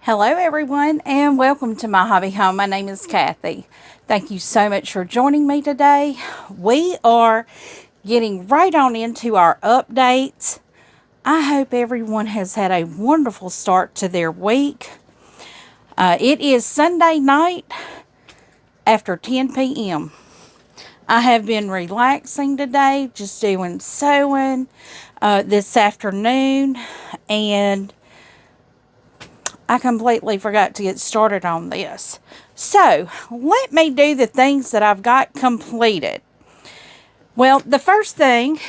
Hello everyone and welcome to My Hobby Home. My name is Cathy. Thank you so much for joining me today. We are getting right on into our updates. I hope everyone has had a wonderful start to their week. It is Sunday night after 10 p.m. I have been relaxing today, just doing sewing this afternoon, and I completely forgot to get started on this. So, let me do the things that I've got completed. Well, the first thing,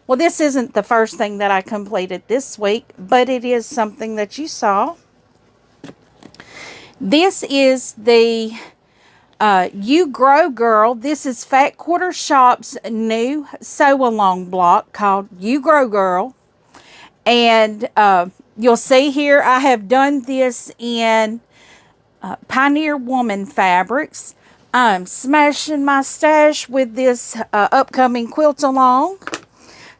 this isn't the first thing that I completed this week, but it is something that you saw. This is the You Grow Girl. This is Fat Quarter Shop's new sew-along block called You Grow Girl. And you'll see here I have done this in Pioneer Woman fabrics. I'm smashing my stash with this upcoming quilt along.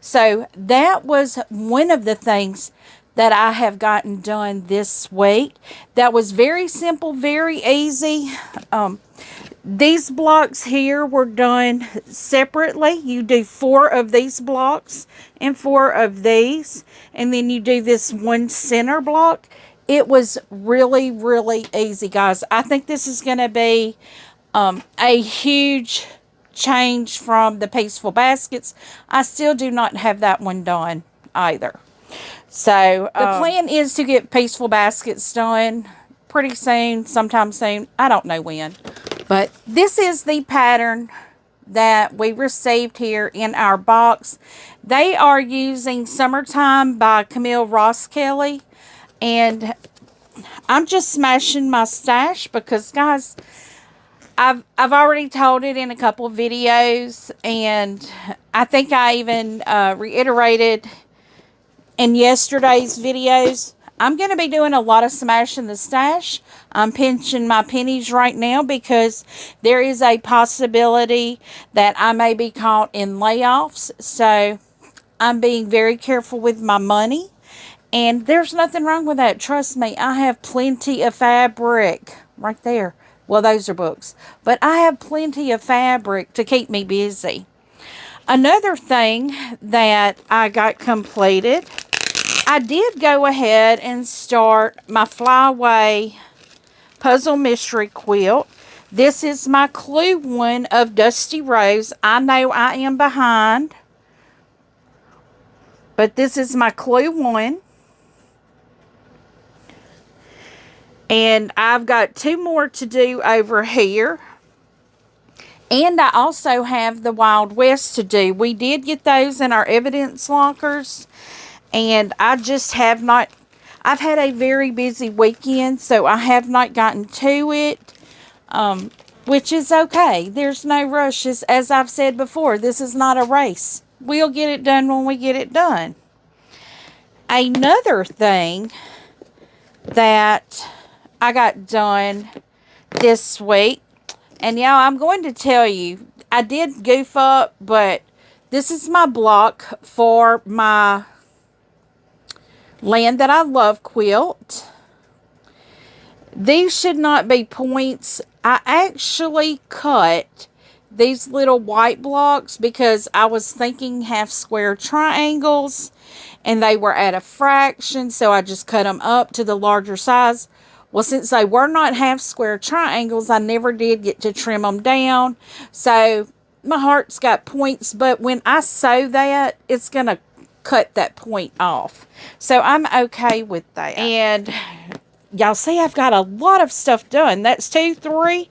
So that was one of the things that I have gotten done this week. That was very simple, very easy. These blocks here were done separately. You do 4 of these blocks and 4 of these, and then you do this one center block. It was really, really easy, guys. I think this is going to be a huge change from the Peaceful Baskets. I still do not have that one done either. So the plan is to get Peaceful Baskets done pretty soon, sometime soon. I don't know when. But this is the pattern that we received here in our box. They are using Summertime by Camille Ross Kelly. And I'm just smashing my stash because, guys, I've already told it in a couple of videos. And I think I even reiterated in yesterday's videos. I'm going to be doing a lot of smashing the stash. I'm pinching my pennies right now because there is a possibility that I may be caught in layoffs. So I'm being very careful with my money. And there's nothing wrong with that. Trust me, I have plenty of fabric right there. Well, those are books. But I have plenty of fabric to keep me busy. Another thing that I got completed, I did go ahead and start my Flyaway Puzzle Mystery Quilt. This is my Clue one of Dusty Rose. I know I am behind, but this is my Clue one. And I've got 2 more to do over here. And I also have the Wild West to do. We did get those in our evidence lockers. And I just have not, I've had a very busy weekend, so I have not gotten to it, which is okay. There's no rush. As I've said before, this is not a race. We'll get it done when we get it done. Another thing that I got done this week, and y'all, I'm going to tell you, I did goof up, but this is my block for my Land That I Love quilt. These should not be points. I actually cut these little white blocks because I was thinking half square triangles and they were at a fraction, so I just cut them up to the larger size. Well, since they were not half square triangles, I never did get to trim them down. So my heart's got points, but when I sew that, it's going to cut that point off. So I'm okay with that. And y'all see I've got a lot of stuff done. That's 3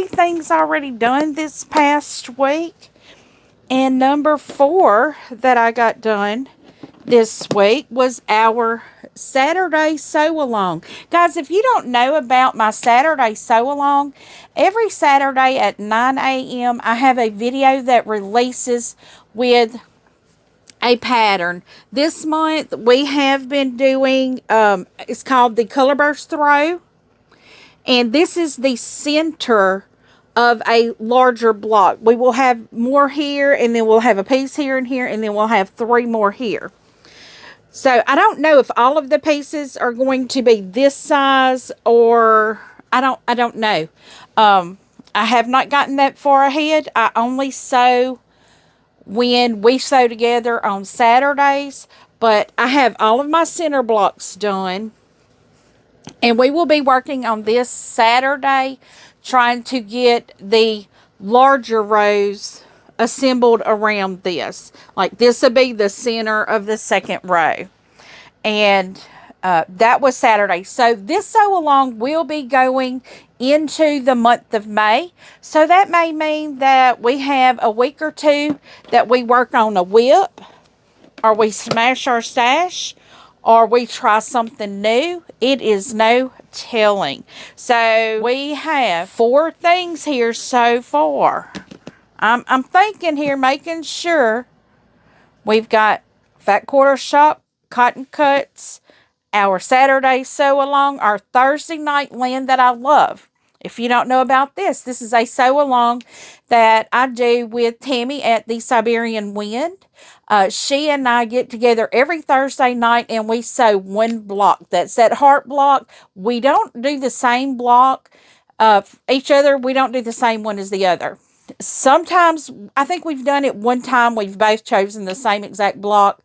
things already done this past week. And number 4 that I got done this week was our Saturday sew-along. Guys, if you don't know about my Saturday sew-along, every Saturday at 9 a.m. I have a video that releases with a pattern. This month we have been doing, it's called the Color Burst Throw. And this is the center of a larger block. We will have more here, and then we'll have a piece here and here, and then we'll have 3 more here. So I don't know if all of the pieces are going to be this size, or I don't know. I have not gotten that far ahead. I only sew when we sew together on Saturdays, but I have all of my center blocks done, and we will be working on this Saturday trying to get the larger rows assembled around this. Like, this will be the center of the second row. And that was Saturday. So this sew along will be going into the month of May. So that may mean that we have a week or two that we work on a whip, or we smash our stash, or we try something new. It is no telling. So we have 4 things here so far. I'm thinking here, making sure we've got fat quarter shop, cotton cuts, our Saturday sew along, our Thursday night blend that I love. If you don't know about this, this is a sew along that I do with Tammy at the Siberian Wind. She and I get together every Thursday night and we sew one block. That's that heart block. We don't do the same block each other. We don't do the same one as the other. Sometimes, I think we've done it one time, we've both chosen the same exact block.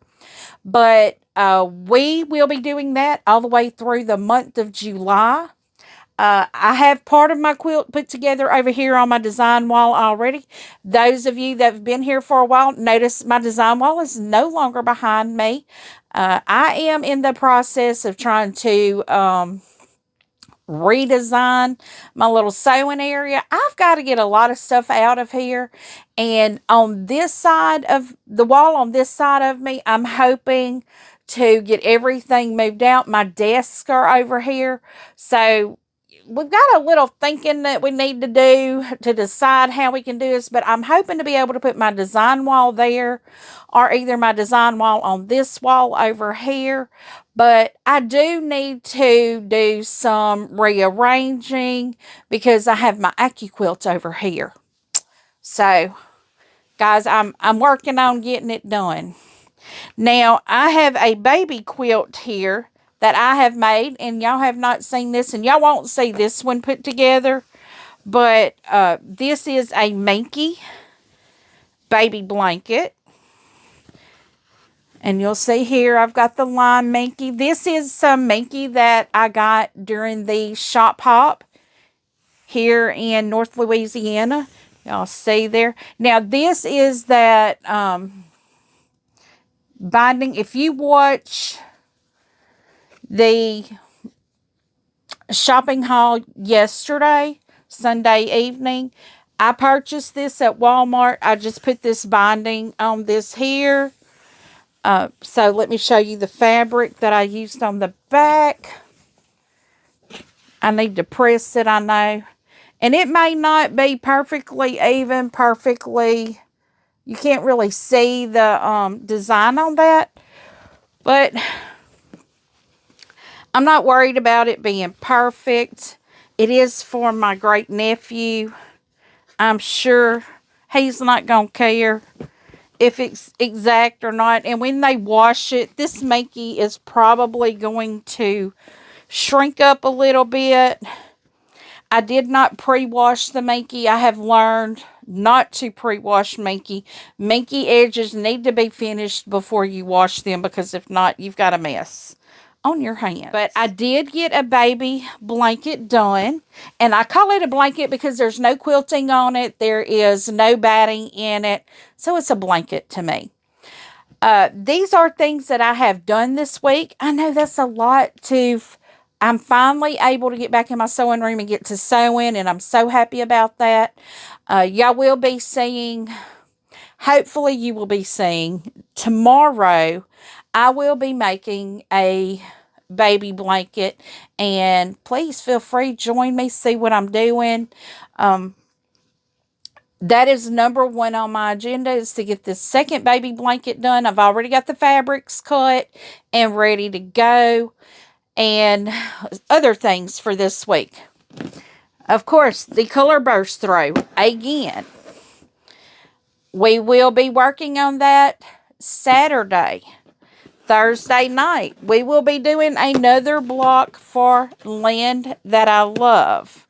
But we will be doing that all the way through the month of July. I have part of my quilt put together over here on my design wall already. Those of you that have been here for a while notice my design wall is no longer behind me. I am in the process of trying to redesign my little sewing area. I've got to get a lot of stuff out of here, and on this side of the wall, on this side of me, I'm hoping to get everything moved out. My desks are over here, so we've got a little thinking that we need to do to decide how we can do this, but I'm hoping to be able to put my design wall there, or either my design wall on this wall over here. But I do need to do some rearranging because I have my AccuQuilt over here. So, guys, I'm working on getting it done. Now, I have a baby quilt here that I have made, and y'all have not seen this, and y'all won't see this one put together, but this is a Minky baby blanket. And you'll see here, I've got the lime Minky. This is some Minky that I got during the shop hop here in North Louisiana. Y'all see there. Now, this is that binding. If you watch the shopping haul yesterday, Sunday evening, I purchased this at Walmart. I just put this binding on this here. So let me show you the fabric that I used on the back. I need to press it, I know. And it may not be perfectly even, perfectly. You can't really see the design on that. But I'm not worried about it being perfect. It is for my great nephew. I'm sure he's not going to care if it's exact or not. And when they wash it, this Minky is probably going to shrink up a little bit. I did not pre-wash the Minky. I have learned not to pre-wash Minky. Minky edges need to be finished before you wash them, because if not, you've got a mess on your hands. But I did get a baby blanket done, and I call it a blanket because there's no quilting on it. There is no batting in it, so it's a blanket to me. These are things that I have done this week. I know that's a lot I'm finally able to get back in my sewing room and get to sewing, and I'm so happy about that. Y'all will be seeing, hopefully you will be seeing, tomorrow I will be making a baby blanket, and please feel free, join me, see what I'm doing. That is number one on my agenda, is to get this second baby blanket done. I've already got the fabrics cut and ready to go, and other things for this week. Of course, the color burst through again. We will be working on that Saturday. Thursday night, we will be doing another block for Land That I Love.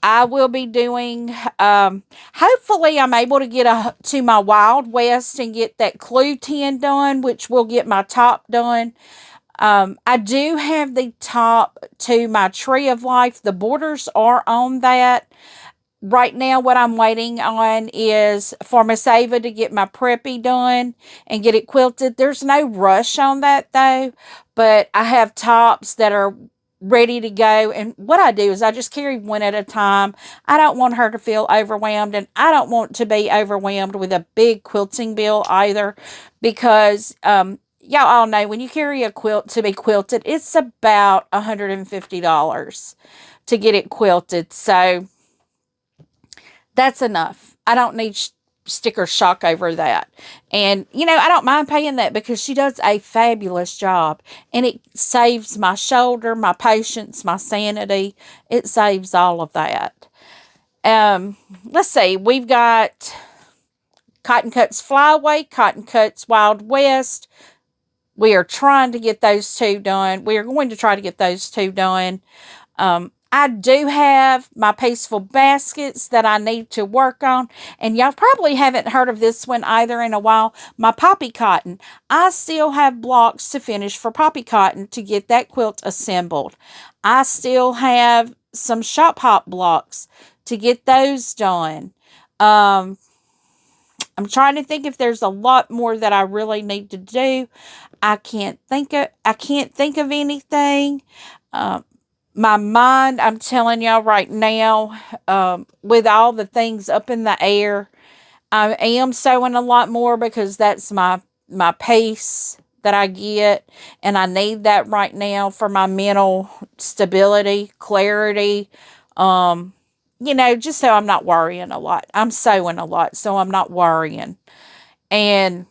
I will be doing, hopefully I'm able to get to my Wild West and get that clue tin done, which will get my top done. I do have the top to my Tree of Life. The borders are on that. Right now, what I'm waiting on is for Miss Ava to get my preppy done and get it quilted. There's no rush on that, though, but I have tops that are ready to go. And what I do is I just carry one at a time. I don't want her to feel overwhelmed, and I don't want to be overwhelmed with a big quilting bill either, because y'all all know when you carry a quilt to be quilted, it's about $150 to get it quilted. So that's enough. I don't need sticker shock over that. And, I don't mind paying that because she does a fabulous job. And it saves my shoulder, my patience, my sanity. It saves all of that. Let's see. We've got Cotton Cuts Flyaway, Cotton Cuts Wild West. We are trying to get those two done. We are going to try to get those two done. I do have my Peaceful Baskets that I need to work on. And y'all probably haven't heard of this one either in a while. My Poppy Cotton. I still have blocks to finish for Poppy Cotton to get that quilt assembled. I still have some Shop Hop blocks to get those done. I'm trying to think if there's a lot more that I really need to do. I can't think of anything. My mind, I'm telling y'all right now, with all the things up in the air, I am sewing a lot more because that's my pace that I get, and I need that right now for my mental stability, clarity, just so I'm not worrying a lot. I'm sewing a lot, so I'm not worrying. And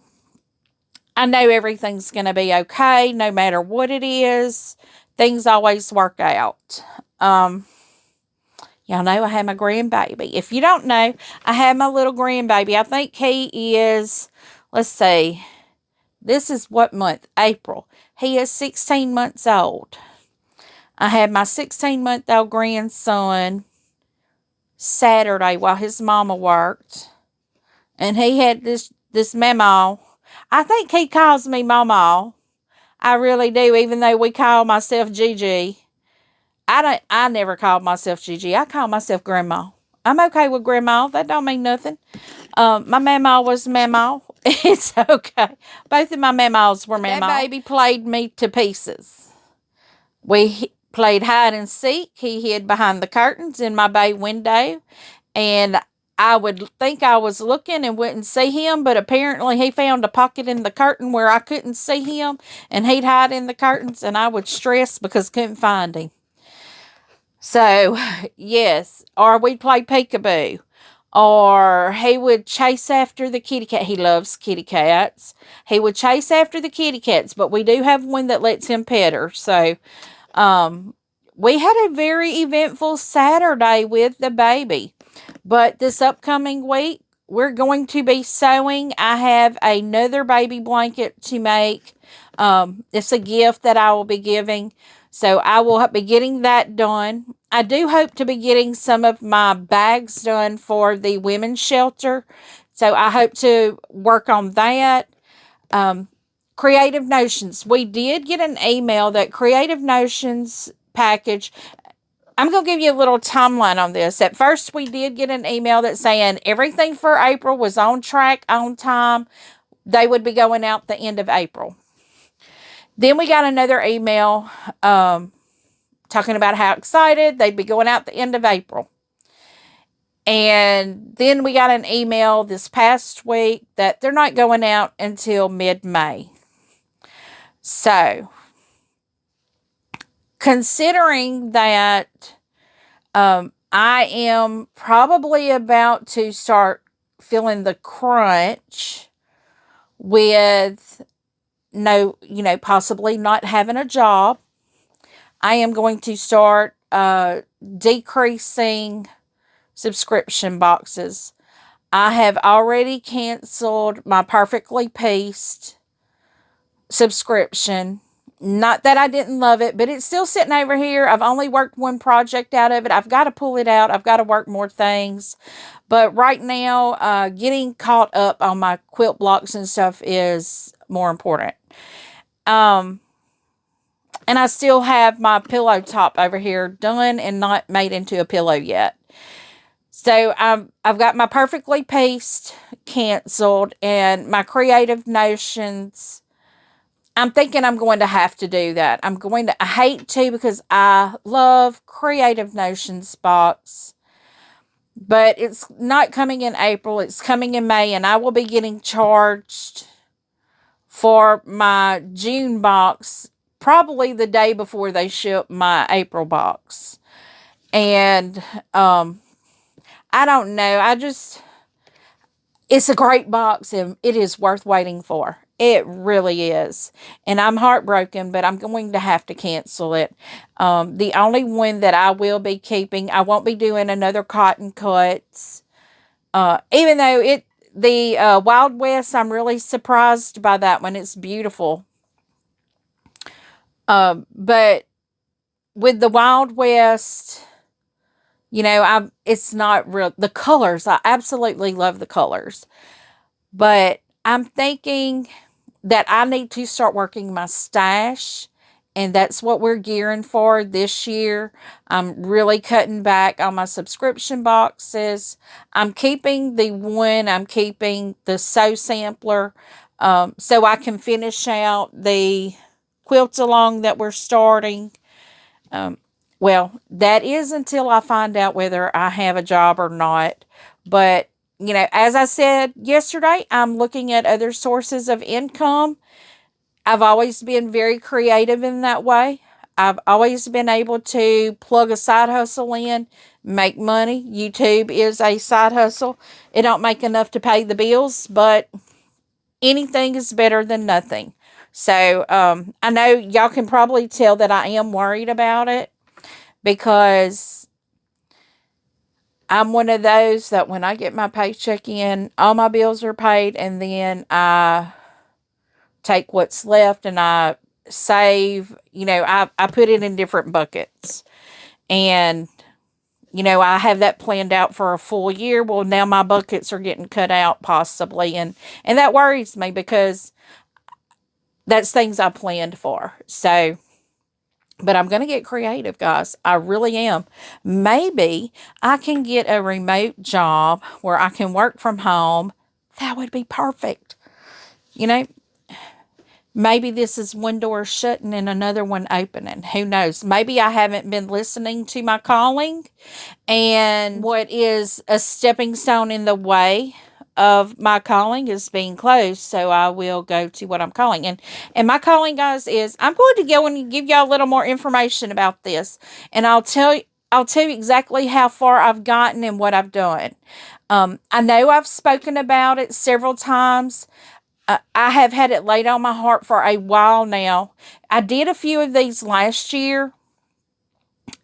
I know everything's going to be okay, no matter what it is. Things always work out. Y'all know I have my grandbaby. If you don't know, I have my little grandbaby. I think he is, let's see, this is what month? April. He is 16 months old. I had my 16-month-old grandson Saturday while his mama worked. And he had this mamaw. I think he calls me mamaw. I really do, even though we call myself Gigi. I never called myself Gigi. I call myself Grandma. I'm okay with Grandma. That don't mean nothing. My mama was mama. It's okay. Both of my mamas were mama. That baby played me to pieces. We played hide and seek. He hid behind the curtains in my bay window. And I would think I was looking and wouldn't see him, but apparently he found a pocket in the curtain where I couldn't see him, and he'd hide in the curtains, and I would stress because couldn't find him. So, yes, or we'd play peekaboo, or he would chase after the kitty cat. He loves kitty cats. He would chase after the kitty cats, but we do have one that lets him pet her. So, we had a very eventful Saturday with the baby. But this upcoming week, we're going to be sewing. I have another baby blanket to make. It's a gift that I will be giving. So I will be getting that done. I do hope to be getting some of my bags done for the women's shelter. So I hope to work on that. Creative Notions. We did get an email that Creative Notions package. I'm going to give you a little timeline on this. At first, we did get an email that saying everything for April was on track, on time. They would be going out the end of April. Then we got another email talking about how excited they'd be going out the end of April. And then we got an email this past week that they're not going out until mid-May. So, considering that I am probably about to start feeling the crunch with possibly not having a job, I am going to start decreasing subscription boxes. I have already canceled my Perfectly Pieced subscription. Not that I didn't love it, but it's still sitting over here. I've only worked one project out of it. I've got to pull it out. I've got to work more things. But right now, getting caught up on my quilt blocks and stuff is more important. And I still have my pillow top over here done and not made into a pillow yet. So I've got my Perfectly Pieced canceled, and my Creative Notions. I'm thinking I'm going to have to do that. I hate to, because I love Creative Notions box. But it's not coming in April. It's coming in May, and I will be getting charged for my June box probably the day before they ship my April box. And I don't know. It's a great box, and it is worth waiting for. It really is. And I'm heartbroken, but I'm going to have to cancel it. The only one that I will be keeping, I won't be doing another cotton cuts. Even though the Wild West, I'm really surprised by that one. It's beautiful. But with the Wild West, it's not real. The colors, I absolutely love the colors. But I'm thinking that I need to start working my stash, and that's what we're gearing for this year. I'm really cutting back on my subscription boxes. I'm keeping the sew sampler, so I can finish out the quilts along that we're starting. Well, that is until I find out whether I have a job or not. But as I said yesterday, I'm looking at other sources of income. I've always been very creative in that way. I've always been able to plug a side hustle in, make money. YouTube is a side hustle. It don't make enough to pay the bills, but anything is better than nothing. So I know y'all can probably tell that I am worried about it, because I'm one of those that when I get my paycheck in, all my bills are paid, and then I take what's left and I save. I put it in different buckets. And, I have that planned out for a full year. Well, now my buckets are getting cut out possibly. And that worries me, because that's things I planned for. So, but I'm going to get creative, guys. I really am. Maybe I can get a remote job where I can work from home. That would be perfect. Maybe this is one door shutting and another one opening. Who knows? Maybe I haven't been listening to my calling, and what is a stepping stone in the way of my calling is being closed. So I will go to what I'm calling. And my calling, guys, is I'm going to go and give y'all a little more information about this. And I'll tell you exactly how far I've gotten and what I've done. I know I've spoken about it several times. I have had it laid on my heart for a while now. I did a few of these last year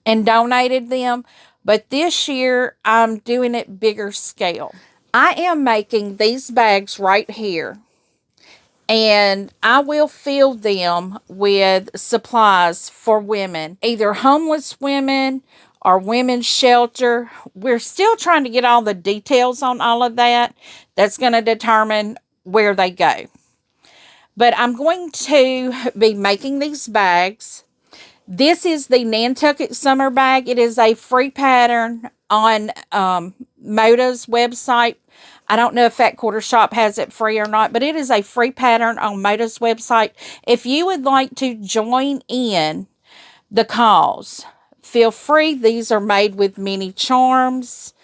and donated them. But this year, I'm doing it bigger scale. I am making these bags right here, and I will fill them with supplies for women, either homeless women or women's shelter. We're still trying to get all the details on all of that. That's going to determine where they go. But I'm going to be making these bags. This is the Nantucket Summer Bag. It is a free pattern on Moda's website. I don't know if Fat Quarter Shop has it free or not, but it is a free pattern on Moda's website. If you would like to join in the cause, feel free. These are made with mini charms.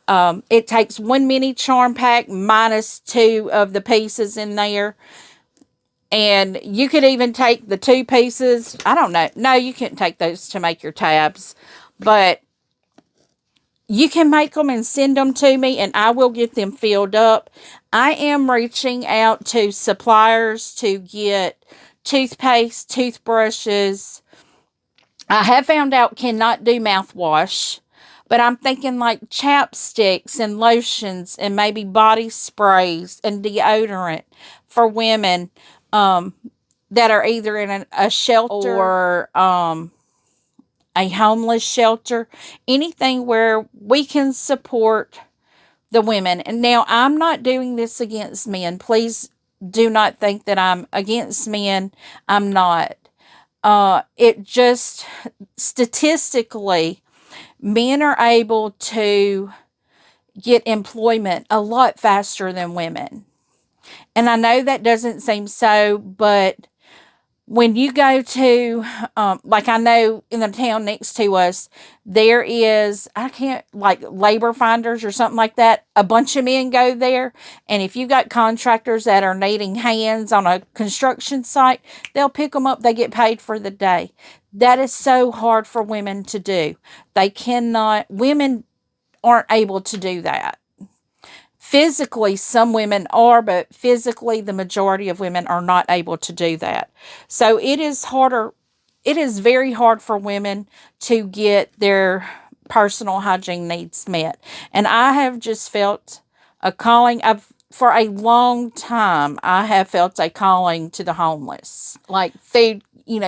It takes one mini charm pack minus 2 of the pieces in there. And you could even take the 2 pieces. I don't know. No, you can't take those to make your tabs. But you can make them and send them to me, and I will get them filled up. I am reaching out to suppliers to get toothpaste, toothbrushes. I have found out cannot do mouthwash, but I'm thinking like chapsticks and lotions and maybe body sprays and deodorant for women. that are either in a shelter or a homeless shelter, anything where we can support the women. And now I'm not doing this against men. Please do not think that I'm against men. I'm not. It just statistically, men are able to get employment a lot faster than women. And I know that doesn't seem so, but when you go to, like I know in the town next to us, there is, I can't, like labor finders or something like that. A bunch of men go there. And if you got contractors that are needing hands on a construction site, they'll pick them up. They get paid for the day. That is so hard for women to do. Women aren't able to do that. Physically, some women are, but physically, the majority of women are not able to do that. So it is harder. It is very hard for women to get their personal hygiene needs met. And I have just felt a calling. For a long time, I have felt a calling to the homeless, like food,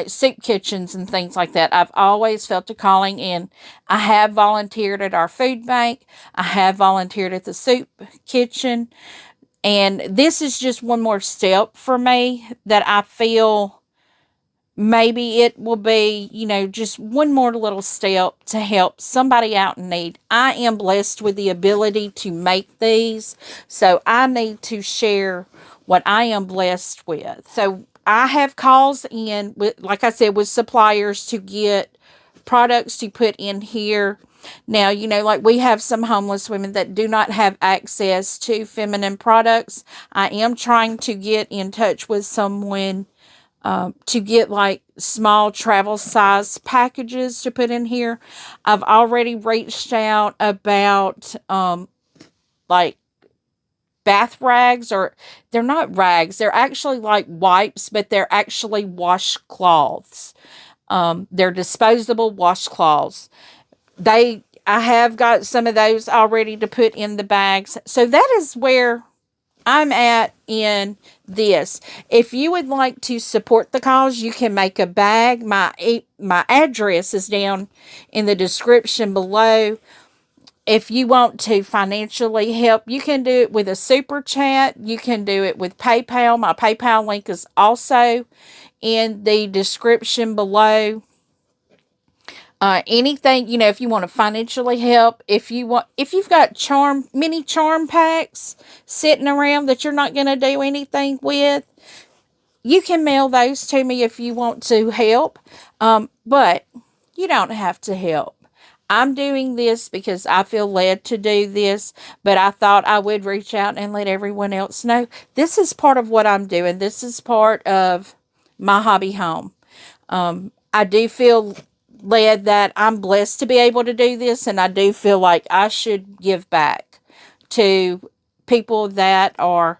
soup kitchens and things like that. I've always felt a calling, and I have volunteered at our food bank. I have volunteered at the soup kitchen. And this is just one more step for me that I feel maybe it will be, just one more little step to help somebody out in need. I am blessed with the ability to make these, so I need to share what I am blessed with. So I have calls in, with, like I said, with suppliers to get products to put in here. Now, like we have some homeless women that do not have access to feminine products. I am trying to get in touch with someone to get like small travel size packages to put in here. I've already reached out about like bath rags, or they're not rags. They're actually like wipes, but they're actually washcloths. They're disposable washcloths. I have got some of those already to put in the bags. So that is where I'm at in this. If you would like to support the cause, you can make a bag. My address is down in the description below. If you want to financially help, you can do it with a super chat. You can do it with PayPal. My PayPal link is also in the description below. Anything, if you want to financially help, if you've got mini charm packs sitting around that you're not going to do anything with, you can mail those to me if you want to help. But you don't have to help. I'm doing this because I feel led to do this, but I thought I would reach out and let everyone else know. This is part of what I'm doing. This is part of my hobby home. I do feel led that I'm blessed to be able to do this, and I do feel like I should give back to people that are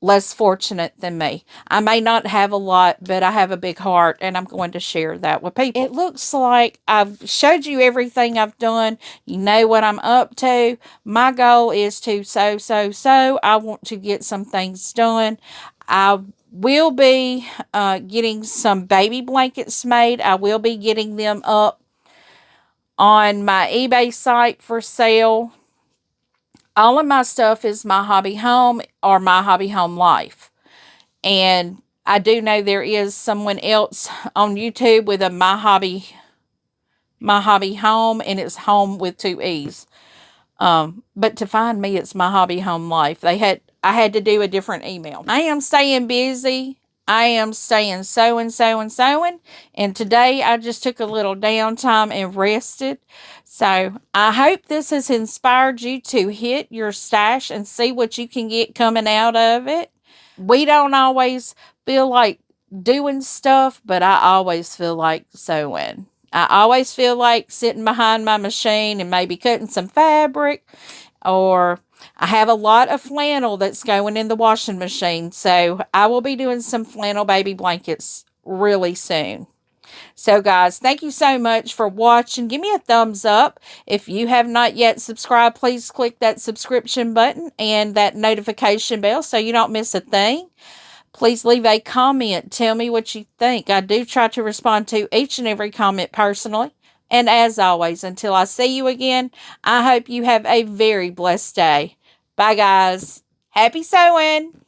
less fortunate than me. I may not have a lot, but I have a big heart, and I'm going to share that with people. It looks like I've showed you everything I've done. You know what I'm up to. My goal is to sew. I want to get some things done. I will be getting some baby blankets made. I will be getting them up on my eBay site for sale. All of my stuff is My Hobby Home or MyHobbyHomeLife. And I do know there is someone else on YouTube with a My Hobby Home, and it's home with 2 E's. But to find me, it's My Hobby Home Life. I had to do a different email. I am staying busy. I am staying sewing. And today I just took a little downtime and rested. So I hope this has inspired you to hit your stash and see what you can get coming out of it. We don't always feel like doing stuff, but I always feel like sewing. I always feel like sitting behind my machine and maybe cutting some fabric, or I have a lot of flannel that's going in the washing machine. So I will be doing some flannel baby blankets really soon. So guys, thank you so much for watching. Give me a thumbs up. If you have not yet subscribed, please click that subscription button and that notification bell so you don't miss a thing. Please leave a comment. Tell me what you think. I do try to respond to each and every comment personally. And as always, until I see you again, I hope you have a very blessed day. Bye, guys. Happy sewing!